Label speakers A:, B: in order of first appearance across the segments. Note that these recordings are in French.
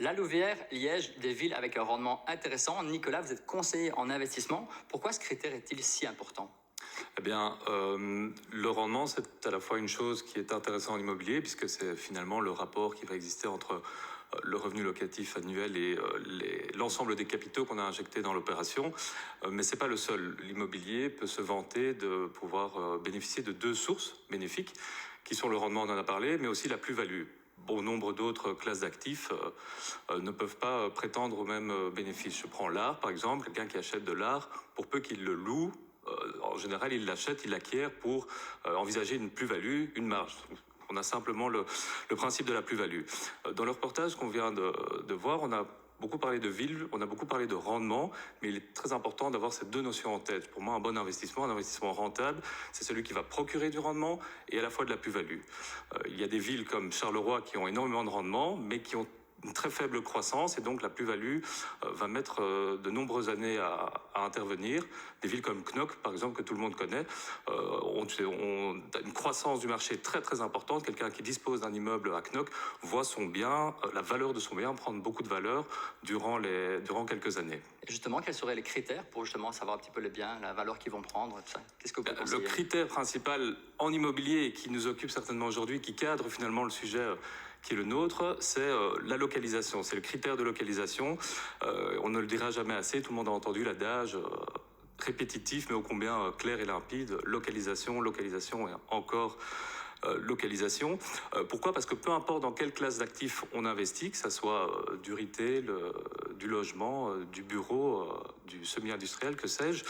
A: La Louvière, Liège, des villes avec un rendement intéressant. Nicolas, vous êtes conseiller en investissement. Pourquoi ce critère est-il si important?
B: Eh bien, le rendement, c'est à la fois une chose qui est intéressante en immobilier, puisque c'est finalement le rapport qui va exister entre le revenu locatif annuel et l'ensemble des capitaux qu'on a injectés dans l'opération. Mais ce n'est pas le seul. L'immobilier peut se vanter de pouvoir bénéficier de deux sources bénéfiques, qui sont le rendement, on en a parlé, mais aussi la plus-value. Bon nombre d'autres classes d'actifs ne peuvent pas prétendre aux mêmes bénéfices. Je prends l'art, par exemple. Quelqu'un qui achète de l'art, pour peu qu'il le loue, en général, il l'achète, il l'acquiert pour envisager une plus-value, une marge. On a simplement le principe de la plus-value. Dans le reportage qu'on vient de voir, on a beaucoup parlé de ville, on a beaucoup parlé de rendement, mais il est très important d'avoir ces deux notions en tête. Pour moi, un bon investissement, un investissement rentable, c'est celui qui va procurer du rendement et à la fois de la plus-value. Il y a des villes comme Charleroi qui ont énormément de rendement, mais qui ont une très faible croissance et donc la plus-value va mettre de nombreuses années à intervenir. Des villes comme Knock, par exemple, que tout le monde connaît, ont une croissance du marché très très importante. Quelqu'un qui dispose d'un immeuble à Knock voit son bien, la valeur de son bien prendre beaucoup de valeur durant quelques années.
A: Et justement, quels seraient les critères pour justement savoir un petit peu les biens, la valeur qu'ils vont prendre, tout ça? Qu'est-ce que vous
B: Le
A: conseillez?
B: critère principal en immobilier et qui nous occupe certainement aujourd'hui, qui cadre finalement le sujet qui est le nôtre, c'est la localisation. C'est le critère de localisation. On ne le dira jamais assez. Tout le monde a entendu l'adage répétitif, mais ô combien clair et limpide. Localisation, localisation et encore localisation. Pourquoi? Parce que peu importe dans quelle classe d'actifs on investit, que ce soit du retail, du logement, du bureau, du semi-industriel, que sais-je,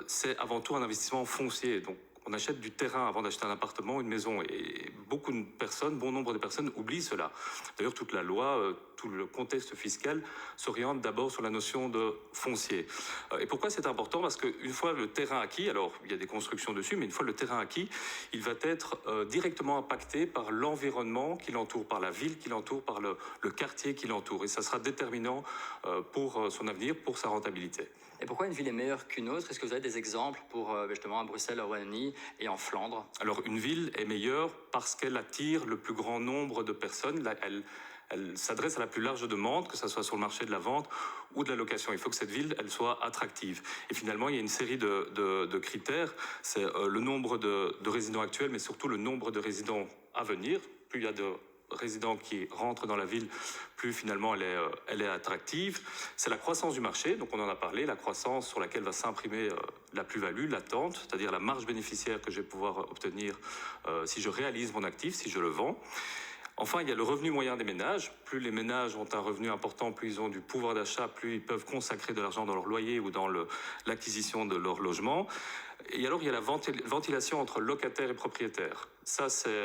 B: c'est avant tout un investissement foncier. Donc, on achète du terrain avant d'acheter un appartement, une maison. Et beaucoup de personnes, bon nombre de personnes oublient cela. D'ailleurs, toute la loi, tout le contexte fiscal s'oriente d'abord sur la notion de foncier. Et pourquoi c'est important? Parce qu'une fois le terrain acquis, alors il y a des constructions dessus, mais une fois le terrain acquis, il va être directement impacté par l'environnement qui l'entoure, par la ville qui l'entoure, par le quartier qui l'entoure. Et ça sera déterminant pour son avenir, pour sa rentabilité.
A: Et pourquoi une ville est meilleure qu'une autre? Est-ce que vous avez des exemples pour justement à Bruxelles, à Wallonie et en Flandre?
B: Alors une ville est meilleure parce qu'elle attire le plus grand nombre de personnes. Elle s'adresse à la plus large demande, que ce soit sur le marché de la vente ou de la location. Il faut que cette ville, elle soit attractive. Et finalement, il y a une série de critères. C'est le nombre de résidents actuels, mais surtout le nombre de résidents à venir. Plus il y a de résidents qui rentrent dans la ville, plus finalement elle est attractive. C'est la croissance du marché, donc on en a parlé, la croissance sur laquelle va s'imprimer la plus-value, l'attente, c'est-à-dire la marge bénéficiaire que je vais pouvoir obtenir si je réalise mon actif, si je le vends. Enfin, il y a le revenu moyen des ménages. Plus les ménages ont un revenu important, plus ils ont du pouvoir d'achat, plus ils peuvent consacrer de l'argent dans leur loyer ou dans l'acquisition de leur logement. Et alors, il y a la ventilation entre locataires et propriétaires. Ça, c'est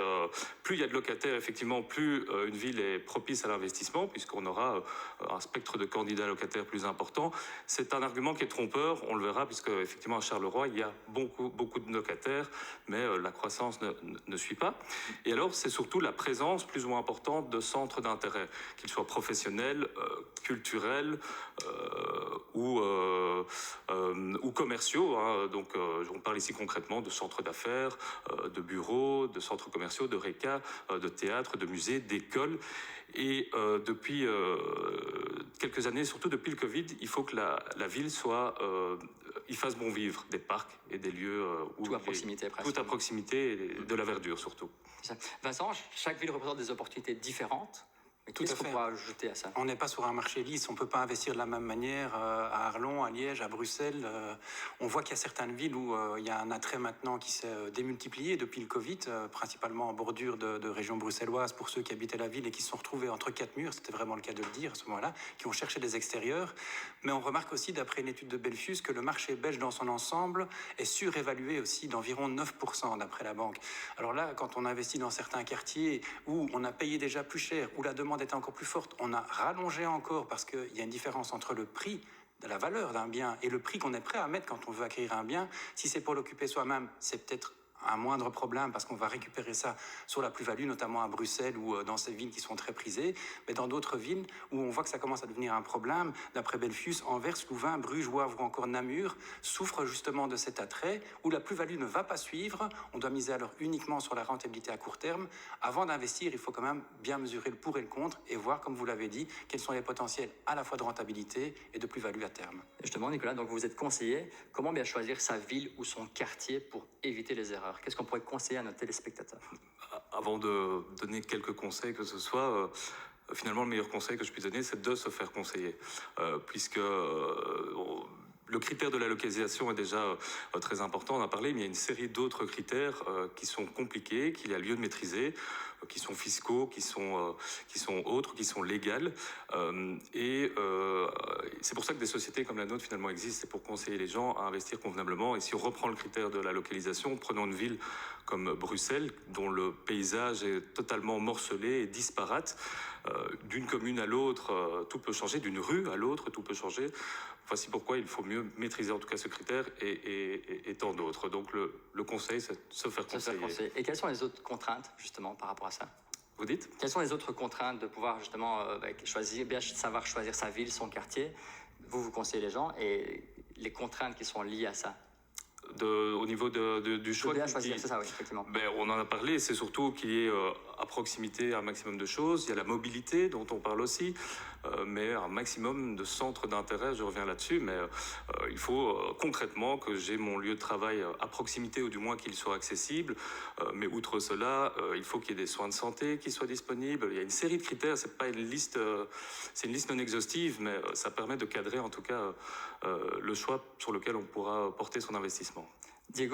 B: plus il y a de locataires, effectivement, plus une ville est propice à l'investissement, puisqu'on aura un spectre de candidats locataires plus important. C'est un argument qui est trompeur, on le verra, puisque effectivement à Charleroi, il y a beaucoup de locataires, mais la croissance ne suit pas. Et alors, c'est surtout la présence plus ou moins importante de centres d'intérêt, qu'ils soient professionnels, culturels ou commerciaux. Hein. Donc, on parle ici concrètement de centres d'affaires, de bureaux, de centres commerciaux, de réca, de théâtres, de musées, d'écoles. Et depuis quelques années, surtout depuis le Covid, il faut que la ville il fasse bon vivre des parcs et des lieux où
A: Tout à proximité, presque.
B: tout à proximité et de la verdure surtout.
A: Vincent, chaque ville représente des opportunités différentes. Mais qu'est-ce qu'on pourra ajouter à ça?
C: On n'est pas sur un marché lisse, on ne peut pas investir de la même manière à Arlon, à Liège, à Bruxelles. On voit qu'il y a certaines villes où il y a un attrait maintenant qui s'est démultiplié depuis le Covid, principalement en bordure de régions bruxelloises pour ceux qui habitaient la ville et qui se sont retrouvés entre quatre murs, c'était vraiment le cas de le dire à ce moment-là, qui ont cherché des extérieurs. Mais on remarque aussi, d'après une étude de Belfius, que le marché belge dans son ensemble est surévalué aussi d'environ 9% d'après la banque. Alors là, quand on investit dans certains quartiers où on a payé déjà plus cher, où la demande était encore plus forte, on a rallongé encore parce qu'il y a une différence entre le prix de la valeur d'un bien et le prix qu'on est prêt à mettre quand on veut acquérir un bien. Si c'est pour l'occuper soi-même, c'est peut-être un moindre problème parce qu'on va récupérer ça sur la plus-value, notamment à Bruxelles ou dans ces villes qui sont très prisées. Mais dans d'autres villes où on voit que ça commence à devenir un problème, d'après Belfius, Anvers, Louvain, Bruges, Wavre ou encore Namur souffrent justement de cet attrait où la plus-value ne va pas suivre. On doit miser alors uniquement sur la rentabilité à court terme. Avant d'investir, il faut quand même bien mesurer le pour et le contre et voir, comme vous l'avez dit, quels sont les potentiels à la fois de rentabilité et de plus-value à terme.
A: Justement, Nicolas, donc vous êtes conseiller. Comment bien choisir sa ville ou son quartier pour éviter les erreurs? Qu'est-ce qu'on pourrait conseiller à nos téléspectateurs?
B: Avant de donner quelques conseils que ce soit, finalement, le meilleur conseil que je puisse donner, c'est de se faire conseiller. Puisque le critère de la localisation est déjà très important, on en a parlé, mais il y a une série d'autres critères qui sont compliqués, qu'il y a lieu de maîtriser, qui sont fiscaux, qui sont autres, qui sont légales. C'est pour ça que des sociétés comme la nôtre finalement existent, c'est pour conseiller les gens à investir convenablement. Et si on reprend le critère de la localisation, prenons une ville comme Bruxelles, dont le paysage est totalement morcelé et disparate. D'une commune à l'autre, tout peut changer, d'une rue à l'autre, tout peut changer. Voici pourquoi il faut mieux maîtriser en tout cas ce critère et tant d'autres. Donc le conseil, c'est de se faire conseiller.
A: Et quelles sont les autres contraintes justement par rapport à ça?
B: Vous dites?
A: Quelles sont les autres contraintes de pouvoir justement bien savoir choisir sa ville, son quartier? Vous conseillez les gens et les contraintes qui sont liées à ça?
B: Au niveau du choix.
A: Bien choisir, c'est ça, oui, effectivement.
B: On en a parlé, c'est surtout qu'il y ait à proximité un maximum de choses. Il y a la mobilité dont on parle aussi, mais un maximum de centres d'intérêt, je reviens là-dessus, mais il faut concrètement que j'ai mon lieu de travail à proximité ou du moins qu'il soit accessible. Mais outre cela, il faut qu'il y ait des soins de santé qui soient disponibles. Il y a une série de critères, c'est pas une liste, c'est une liste non exhaustive, mais ça permet de cadrer en tout cas le choix sur lequel on pourra porter son investissement.
A: Diego,